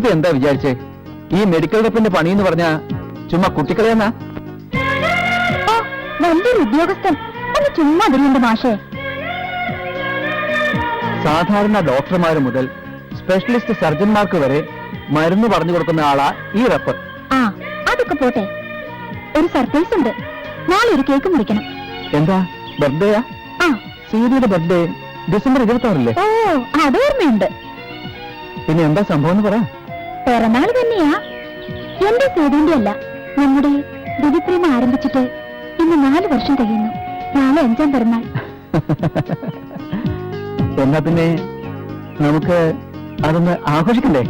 സീത എന്താ വിചാരിച്ചേ? ഈ മെഡിക്കൽ റെപ്പിന്റെ പണിയെന്ന് പറഞ്ഞ ചുമ്മാ കുട്ടിക്കളയെന്നാ? നല്ലൊരു ഉദ്യോഗസ്ഥൻ ഒന്ന് ചുമ്മാ അതിലുണ്ട് മാഷേ. സാധാരണ ഡോക്ടർമാര് മുതൽ സ്പെഷ്യലിസ്റ്റ് സർജന്മാർക്ക് വരെ മരുന്ന് പറഞ്ഞു കൊടുക്കുന്ന ആളാ ഈ റെപ്പ്. ആ അതൊക്കെ പോട്ടെ, ഒരു സർപ്രൈസ് ഉണ്ട്. നാളെ ഒരു കേക്ക് മുറിക്കണം. എന്താ, ബർത്ത്ഡേയാ? ആ, സീതയുടെ ബർത്ത്ഡേ ഡിസംബർ 26. ഓ അതോർമ്മയുണ്ട്. പിന്നെ എന്താ സംഭവം എന്ന് പറ. പിറന്നാൾ തന്നെയാ. എന്റെ സീതന്റെ അല്ല, നമ്മുടെ ദിവ്യപ്രേമ ആരംഭിച്ചിട്ട് ഇന്ന് 4 വർഷം കഴിയുന്നു. നാളെ 5ാം പിറന്നാൾ. എന്നാ പിന്നെ നമുക്ക് അതൊന്ന് ആഘോഷിക്കണ്ടേ?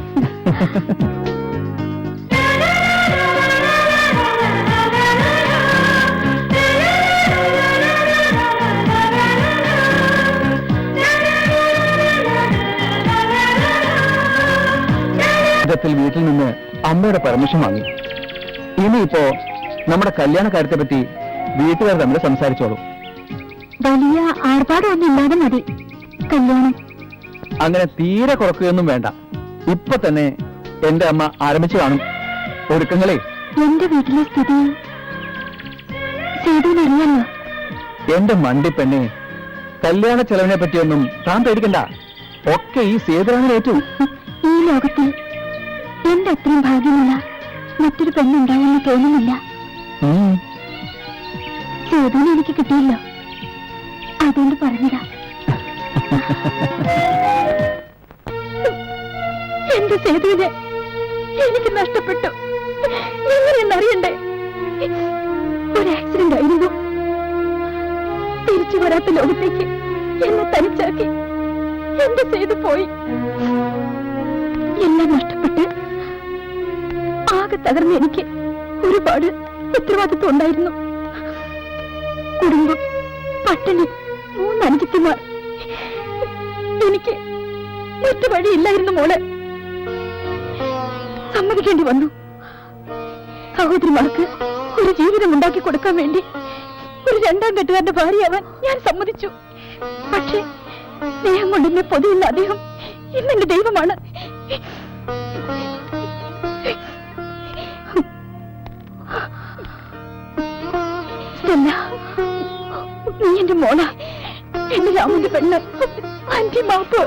വീട്ടിൽ നിന്ന് അമ്മയുടെ പെർമിഷൻ വാങ്ങി. ഇനിയിപ്പോ നമ്മുടെ കല്യാണ കാര്യത്തെ പറ്റി വീട്ടുകാർ തമ്മിൽ സംസാരിച്ചോളൂ. വലിയ ആർഭാടമൊന്നും ഇല്ലാതെ മതി കല്യാണം. അങ്ങനെ തീരെ കുറക്കുകയൊന്നും വേണ്ട. ഇപ്പൊ തന്നെ എന്റെ അമ്മ ആരംഭിച്ചു കാണും ഒരുക്കങ്ങളെ. എന്റെ വീട്ടിലെ സ്ഥിതി സീതനറിയാലോ. എന്റെ മണ്ടി പെണ്ണെ, കല്യാണ ചെലവിനെ പറ്റിയൊന്നും താൻ പേടിക്കണ്ട. ഒക്കെ ഈ സേതുരാമൻ ഏറ്റു. ഈ ലോകത്തിൽ എന്റെ അത്രയും ഭാഗ്യമുള്ള മറ്റൊരു പെണ്ണുണ്ടായെന്ന് തോന്നുന്നില്ല. സേതുവിനെ എനിക്ക് കിട്ടിയല്ലോ, അതുകൊണ്ട് പറഞ്ഞതാ. എന്റെ സേതുവിനെ എനിക്ക് നഷ്ടപ്പെട്ടു. എങ്ങനെയെന്നറിയണ്ടേ? ഒരു ആക്സിഡന്റ് ആയിരുന്നു. തിരിച്ചു വരാത്ത ലോകത്തേക്ക് എന്നെ തനിച്ചാക്കി എന്റെ സേതു പോയി. എല്ലാം നഷ്ടപ്പെട്ട് ആകെ തകർന്ന് എനിക്ക് ഒരുപാട് ഉത്തരവാദിത്വം ഉണ്ടായിരുന്നു. കുടുംബം, പട്ടിണി, 3 അനുജത്തിമാർ. എനിക്ക് മറ്റു വഴിയില്ലായിരുന്നു മോളെ. സമ്മതിക്കേണ്ടി വന്നു. സഹോദരിമാർക്ക് ഒരു ജീവിതം ഉണ്ടാക്കി കൊടുക്കാൻ വേണ്ടി ഒരു 2ാം കെട്ടുകാരന്റെ ഭാര്യയാവാൻ ഞാൻ സമ്മതിച്ചു. പക്ഷേ സ്നേഹം കൊണ്ട് എന്നെ പൊതിയുന്ന അദ്ദേഹം ഇന്നെന്റെ ദൈവമാണ്. നീ എന്റെ മോള, എന്റെ രാമന്റെ പെണ്ണ്. ആന്റി മാപ്പ്.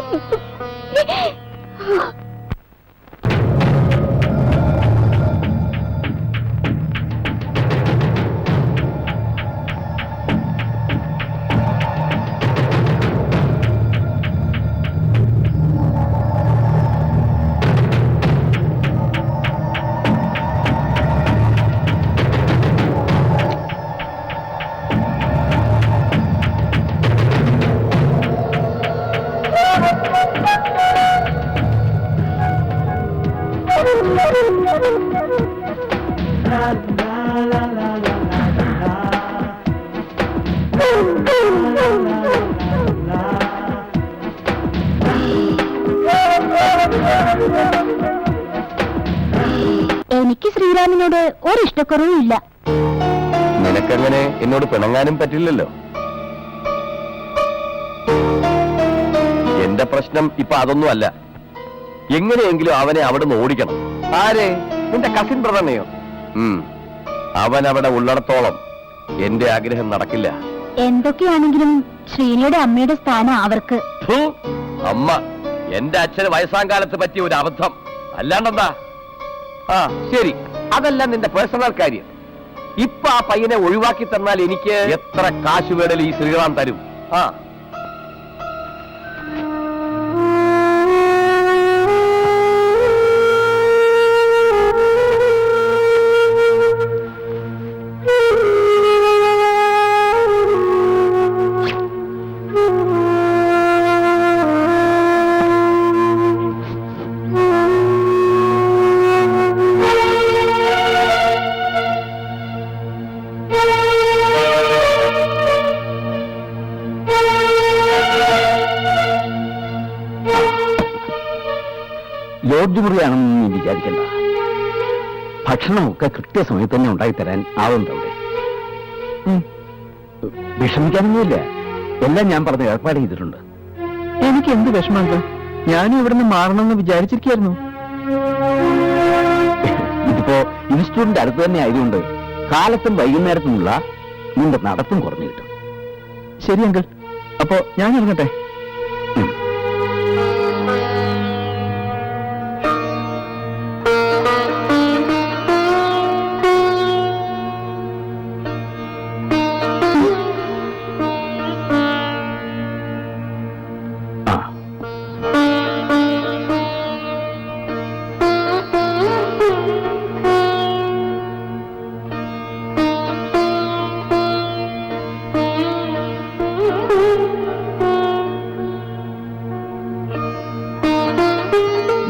എനിക്ക് ശ്രീരാമനോട് ഒരിഷ്ടക്കുറവും ഇല്ല. നിനക്കങ്ങനെ എന്നോട് പിണങ്ങാനും പറ്റില്ലല്ലോ. എന്റെ പ്രശ്നം ഇപ്പൊ അതൊന്നും അല്ല. എങ്ങനെയെങ്കിലും അവനെ അവിടെ നിന്ന് ഓടിക്കണം. ആരെ? നിന്റെ കസിൻ ബ്രദറിനെയോ? അവൻ അവിടെ ഉള്ളിടത്തോളം എന്റെ ആഗ്രഹം നടക്കില്ല. എന്തൊക്കെയാണെങ്കിലും ശ്രീനിയുടെ അമ്മയുടെ സ്ഥാനം അവർക്ക്. അമ്മ എന്റെ അച്ഛന് വയസ്സാം കാലത്ത് പറ്റിയ ഒരു അബദ്ധം, അല്ലാണ്ടെന്താ? ആ ശരി, അതല്ല നിന്റെ പേഴ്സണൽ കാര്യം. ഇപ്പൊ ആ പയ്യനെ ഒഴിവാക്കി തന്നാൽ എനിക്ക് എത്ര കാശ് വേണേലും ഈ ശ്രീറാം തരും. ആ ലോഡ്ജ് മുറിയാണെന്ന് നീ വിചാരിക്കണ്ട. ഭക്ഷണമൊക്കെ കൃത്യസമയത്ത് തന്നെ ഉണ്ടായിത്തരാൻ ആവുന്നതവിടെ. വിഷമിക്കാനൊന്നുമില്ല, എല്ലാം ഞാൻ പറഞ്ഞ ഏർപ്പാട് ചെയ്തിട്ടുണ്ട്. എനിക്ക് എന്ത് വിഷമമുണ്ട്? ഞാനും ഇവിടുന്ന് മാറണമെന്ന് വിചാരിച്ചിരിക്കായിരുന്നു. ഇതിപ്പോ ഇൻസ്റ്റിറ്റ്യൂട്ടിന്റെ അടുത്ത് തന്നെ ആയതുകൊണ്ട് കാലത്തും വൈകുന്നേരത്തുമുള്ള നിന്റെ നടത്തും കുറഞ്ഞു കിട്ടും. ശരി അങ്കിൾ, അപ്പോ ഞാൻ ഇറങ്ങട്ടെ.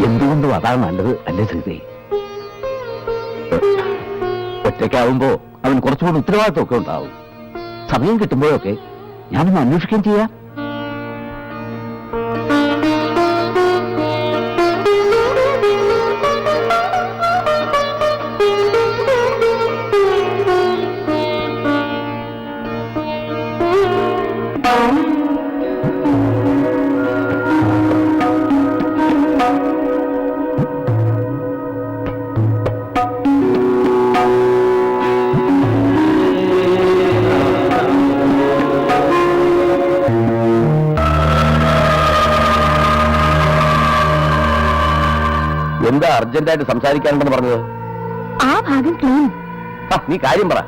എന്തുകൊണ്ടും അതാണ് നല്ലത്, അല്ലേ ശ്രീതേ? ഒറ്റയ്ക്കാവുമ്പോ അവൻ കുറച്ചുകൂടി ഉത്തരവാദിത്വമൊക്കെ ഉണ്ടാവും. സമയം കിട്ടുമ്പോഴൊക്കെ ഞാനൊന്ന് അന്വേഷിക്കുകയും ചെയ്യാം. എന്താ അർജന്റായിട്ട് സംസാരിക്കാനുണ്ടെന്ന് പറഞ്ഞത്? ആ ഭാഗം ക്ലീൻ. നീ കാര്യം പറ.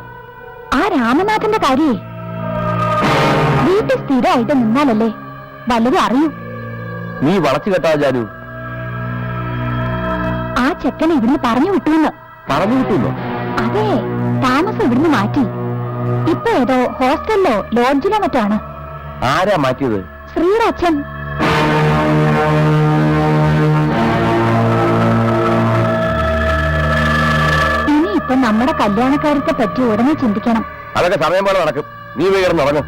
ആ രാമനാഥന്റെ കാര്യേ, വീട്ടിൽ സ്ഥിരമായിട്ട് നിന്നാലല്ലേ വല്ലതും അറിയൂ. നീ വളച്ചു കേട്ടാ ജാനു? ആ ചെക്കനെ ഇവിടുന്ന് പറഞ്ഞു വിട്ടുവെന്ന്. പറഞ്ഞു കിട്ടുന്നോ? അതെ, താമസം ഇവിടുന്ന് മാറ്റി. ഇപ്പൊ ഏതോ ഹോസ്റ്റലിലോ ലോഡ്ജിലോ മറ്റാണ്. ആരാ മാറ്റിയത്? ശ്രീയുടെ അച്ഛൻ. ഇനിയിപ്പൊ നമ്മുടെ കല്യാണക്കാരത്തെ പറ്റി ഉടനെ ചിന്തിക്കണം. അതൊക്കെ സമയം പോലെ നടക്കും. നീ വേഗം നടന്നു.